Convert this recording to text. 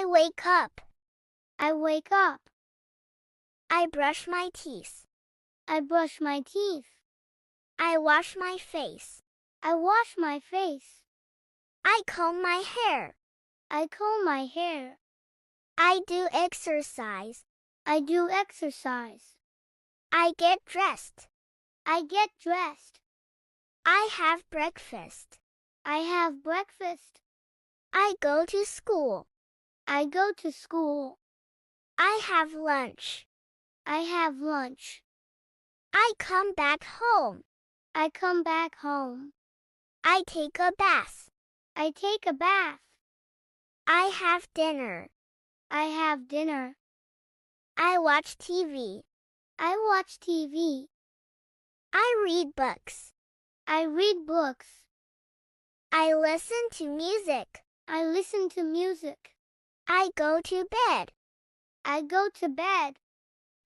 I wake up. I wake up. I brush my teeth. I brush my teeth. I wash my face. I wash my face. I comb my hair. I comb my hair. I do exercise. I do exercise. I get dressed. I get dressed. I have breakfast. I have breakfast. I go to school. I go to school. I have lunch. I have lunch. I come back home. I come back home. I take a bath. I take a bath. I have dinner. I have dinner. I watch TV. I watch TV. I read books. I read books. I listen to music. I listen to music. I go to bed. I go to bed.